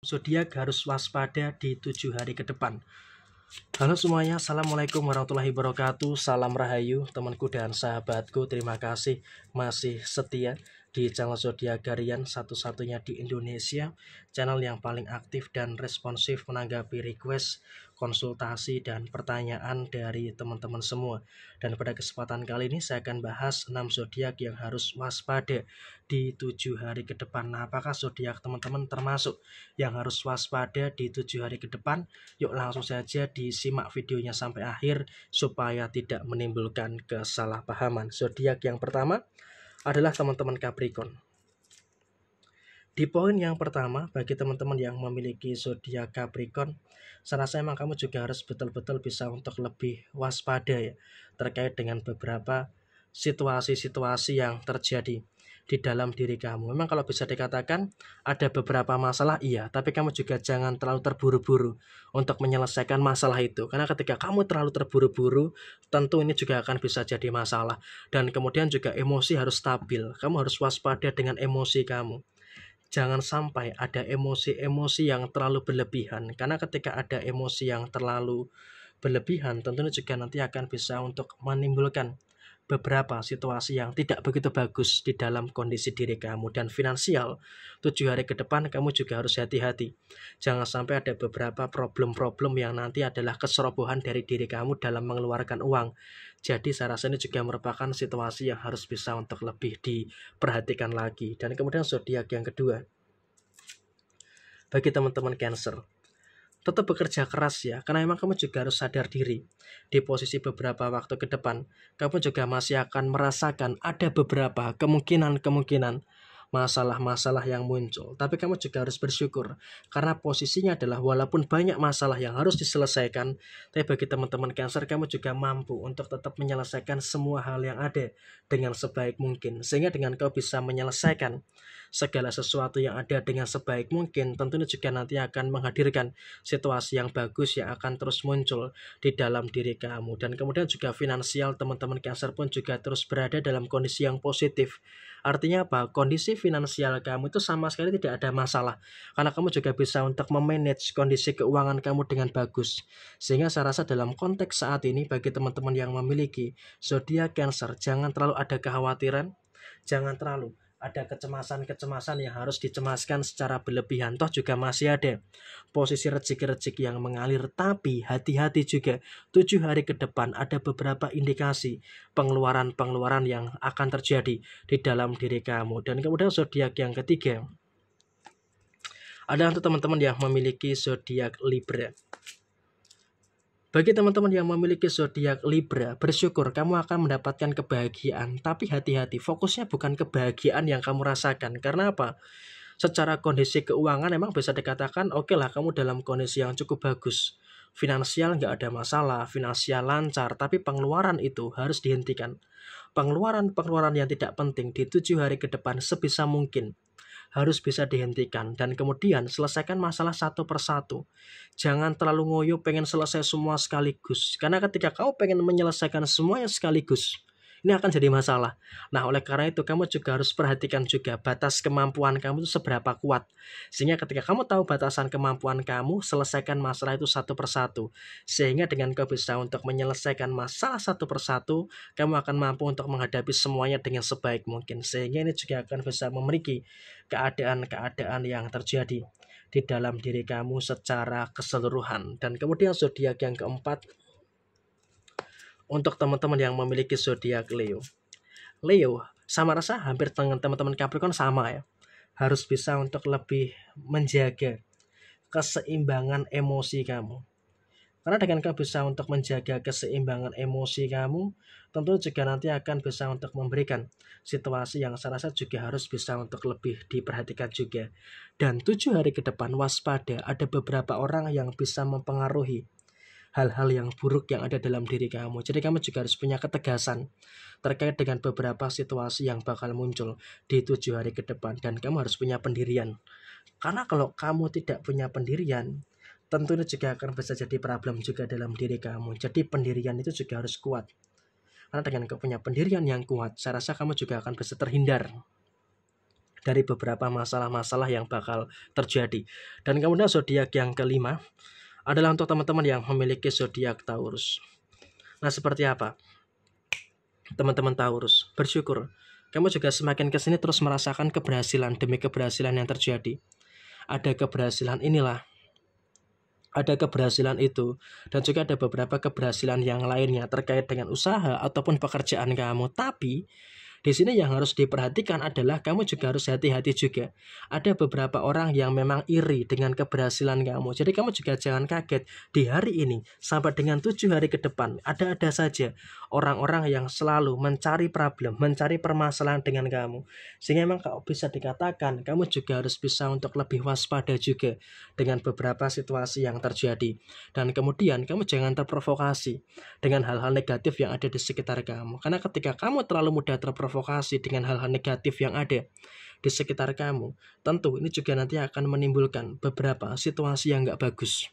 Zodiak harus waspada di 7 hari ke depan. Halo semuanya, Assalamualaikum warahmatullahi wabarakatuh. Salam Rahayu, temanku dan sahabatku. Terima kasih masih setia di channel Zodiak Harian, satu-satunya di Indonesia, channel yang paling aktif dan responsif menanggapi request, konsultasi, dan pertanyaan dari teman-teman semua. Dan pada kesempatan kali ini saya akan bahas 6 zodiak yang harus waspada di 7 hari ke depan. Nah, apakah zodiak teman-teman termasuk yang harus waspada di 7 hari ke depan? Yuk langsung saja disimak videonya sampai akhir supaya tidak menimbulkan kesalahpahaman. Zodiak yang pertama adalah teman-teman Capricorn. Di poin yang pertama, bagi teman-teman yang memiliki zodiak Capricorn, saya rasa memang kamu juga harus betul-betul bisa untuk lebih waspada ya, terkait dengan beberapa situasi-situasi yang terjadi di dalam diri kamu. Memang kalau bisa dikatakan ada beberapa masalah, iya, tapi kamu juga jangan terlalu terburu-buru untuk menyelesaikan masalah itu. Karena ketika kamu terlalu terburu-buru, tentu ini juga akan bisa jadi masalah. Dan kemudian juga emosi harus stabil. Kamu harus waspada dengan emosi kamu. Jangan sampai ada emosi-emosi yang terlalu berlebihan. Karena ketika ada emosi yang terlalu berlebihan, tentunya juga nanti akan bisa untuk menimbulkan beberapa situasi yang tidak begitu bagus di dalam kondisi diri kamu. Dan finansial, 7 hari ke depan kamu juga harus hati-hati. Jangan sampai ada beberapa problem-problem yang nanti adalah keserobohan dari diri kamu dalam mengeluarkan uang. Jadi saya rasa ini juga merupakan situasi yang harus bisa untuk lebih diperhatikan lagi. Dan kemudian zodiak yang kedua, bagi teman-teman Cancer, tetap bekerja keras ya, karena memang kamu juga harus sadar diri. Di posisi beberapa waktu ke depan, kamu juga masih akan merasakan ada beberapa kemungkinan masalah-masalah yang muncul. Tapi kamu juga harus bersyukur, karena posisinya adalah walaupun banyak masalah yang harus diselesaikan, tapi bagi teman-teman Cancer, kamu juga mampu untuk tetap menyelesaikan semua hal yang ada dengan sebaik mungkin. Sehingga dengan kau bisa menyelesaikan segala sesuatu yang ada dengan sebaik mungkin, tentunya juga nanti akan menghadirkan situasi yang bagus yang akan terus muncul di dalam diri kamu. Dan kemudian juga finansial teman-teman Cancer pun juga terus berada dalam kondisi yang positif. Artinya apa? Kondisi finansial kamu itu sama sekali tidak ada masalah, karena kamu juga bisa untuk memanage kondisi keuangan kamu dengan bagus. Sehingga saya rasa dalam konteks saat ini, bagi teman-teman yang memiliki zodiak Cancer, jangan terlalu ada kekhawatiran, jangan terlalu ada kecemasan-kecemasan yang harus dicemaskan secara berlebihan. Toh juga masih ada posisi rezeki-rezeki yang mengalir. Tapi hati-hati juga, 7 hari ke depan ada beberapa indikasi pengeluaran-pengeluaran yang akan terjadi di dalam diri kamu. Dan kemudian zodiak yang ketiga adalah untuk teman-teman yang memiliki zodiak Libra. Bagi teman-teman yang memiliki zodiak Libra, bersyukur kamu akan mendapatkan kebahagiaan. Tapi hati-hati, fokusnya bukan kebahagiaan yang kamu rasakan. Karena apa? Secara kondisi keuangan memang bisa dikatakan oke lah, kamu dalam kondisi yang cukup bagus. Finansial nggak ada masalah, finansial lancar, tapi pengeluaran itu harus dihentikan. Pengeluaran-pengeluaran yang tidak penting di 7 hari ke depan sebisa mungkin harus bisa dihentikan. Dan kemudian selesaikan masalah satu persatu. Jangan terlalu ngoyo pengen selesai semua sekaligus. Karena ketika kamu pengen menyelesaikan semuanya sekaligus, ini akan jadi masalah. Nah, oleh karena itu kamu juga harus perhatikan juga batas kemampuan kamu itu seberapa kuat. Sehingga ketika kamu tahu batasan kemampuan kamu, selesaikan masalah itu satu persatu. Sehingga dengan kau bisa untuk menyelesaikan masalah satu persatu, kamu akan mampu untuk menghadapi semuanya dengan sebaik mungkin. Sehingga ini juga akan bisa memiliki keadaan-keadaan yang terjadi di dalam diri kamu secara keseluruhan. Dan kemudian zodiak yang keempat, untuk teman-teman yang memiliki zodiak Leo. Leo, sama rasa hampir dengan teman-teman Capricorn sama ya. Harus bisa untuk lebih menjaga keseimbangan emosi kamu. Karena dengan kamu bisa untuk menjaga keseimbangan emosi kamu, tentu juga nanti akan bisa untuk memberikan situasi yang saya rasa juga harus bisa untuk lebih diperhatikan juga. Dan 7 hari ke depan waspada, ada beberapa orang yang bisa mempengaruhi hal-hal yang buruk yang ada dalam diri kamu. Jadi kamu juga harus punya ketegasan terkait dengan beberapa situasi yang bakal muncul di 7 hari ke depan. Dan kamu harus punya pendirian. Karena kalau kamu tidak punya pendirian, tentu itu juga akan bisa jadi problem juga dalam diri kamu. Jadi pendirian itu juga harus kuat. Karena dengan kamu punya pendirian yang kuat, saya rasa kamu juga akan bisa terhindar dari beberapa masalah-masalah yang bakal terjadi. Dan kemudian zodiak yang kelima adalah untuk teman-teman yang memiliki zodiak Taurus. Nah, seperti apa? Teman-teman Taurus, bersyukur. Kamu juga semakin kesini terus merasakan keberhasilan demi keberhasilan yang terjadi. Ada keberhasilan inilah, ada keberhasilan itu, dan juga ada beberapa keberhasilan yang lainnya terkait dengan usaha ataupun pekerjaan kamu. Tapi di sini yang harus diperhatikan adalah kamu juga harus hati-hati juga. Ada beberapa orang yang memang iri dengan keberhasilan kamu. Jadi kamu juga jangan kaget di hari ini sampai dengan 7 hari ke depan. Ada saja orang-orang yang selalu mencari problem, mencari permasalahan dengan kamu. Sehingga memang kalau bisa dikatakan kamu juga harus bisa untuk lebih waspada juga dengan beberapa situasi yang terjadi. Dan kemudian kamu jangan terprovokasi dengan hal-hal negatif yang ada di sekitar kamu. Karena ketika kamu terlalu mudah terprovokasi dengan hal-hal negatif yang ada di sekitar kamu, tentu ini juga nanti akan menimbulkan beberapa situasi yang gak bagus.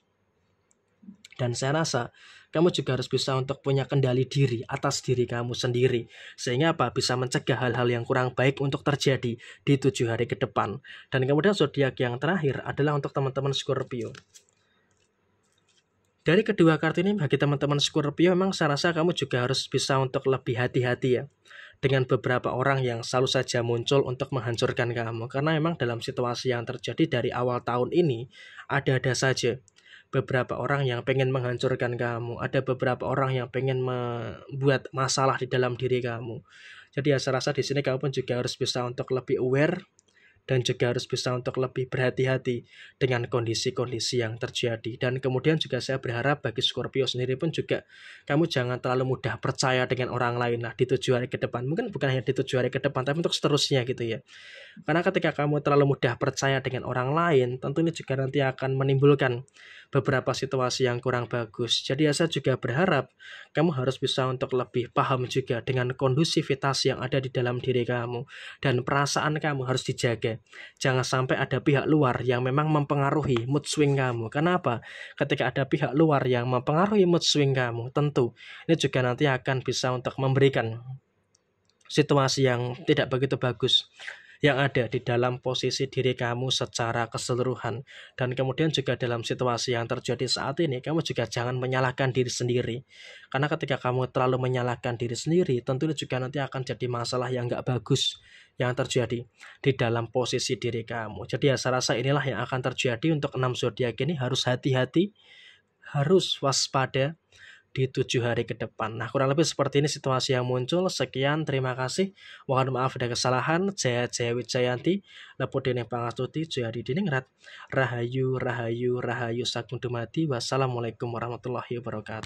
Dan saya rasa kamu juga harus bisa untuk punya kendali diri atas diri kamu sendiri. Sehingga apa? Bisa mencegah hal-hal yang kurang baik untuk terjadi di 7 hari ke depan. Dan kemudian zodiak yang terakhir adalah untuk teman-teman Scorpio. Dari kedua kartu ini bagi teman-teman Scorpio memang saya rasa kamu juga harus bisa untuk lebih hati-hati ya dengan beberapa orang yang selalu saja muncul untuk menghancurkan kamu. Karena memang dalam situasi yang terjadi dari awal tahun ini ada saja beberapa orang yang pengen menghancurkan kamu. Ada beberapa orang yang pengen membuat masalah di dalam diri kamu. Jadi ya saya rasa di sini kamu pun juga harus bisa untuk lebih aware dan juga harus bisa untuk lebih berhati-hati dengan kondisi-kondisi yang terjadi. Dan kemudian juga saya berharap bagi Scorpio sendiri pun juga kamu jangan terlalu mudah percaya dengan orang lain lah di 7 hari ke depan. Mungkin bukan hanya di 7 hari ke depan, tapi untuk seterusnya gitu ya. Karena ketika kamu terlalu mudah percaya dengan orang lain, tentu ini juga nanti akan menimbulkan beberapa situasi yang kurang bagus. Jadi saya juga berharap kamu harus bisa untuk lebih paham juga dengan kondusivitas yang ada di dalam diri kamu. Dan perasaan kamu harus dijaga. Jangan sampai ada pihak luar yang memang mempengaruhi mood swing kamu. Kenapa? Ketika ada pihak luar yang mempengaruhi mood swing kamu, tentu ini juga nanti akan bisa untuk memberikan situasi yang tidak begitu bagus yang ada di dalam posisi diri kamu secara keseluruhan. Dan kemudian juga dalam situasi yang terjadi saat ini, kamu juga jangan menyalahkan diri sendiri. Karena ketika kamu terlalu menyalahkan diri sendiri, tentu juga nanti akan jadi masalah yang gak bagus yang terjadi di dalam posisi diri kamu. Jadi ya saya rasa inilah yang akan terjadi untuk 6 zodiak ini. Harus hati-hati, harus waspada di 7 hari ke depan. Nah, kurang lebih seperti ini situasi yang muncul. Sekian, terima kasih. Mohon maaf ada kesalahan. Jaya Wijayanti, Lepudene Pangastuti, Jayadi Diningrat, Rahayu, Rahayu, Rahayu Sagung Dumadi. Wassalamualaikum warahmatullahi wabarakatuh.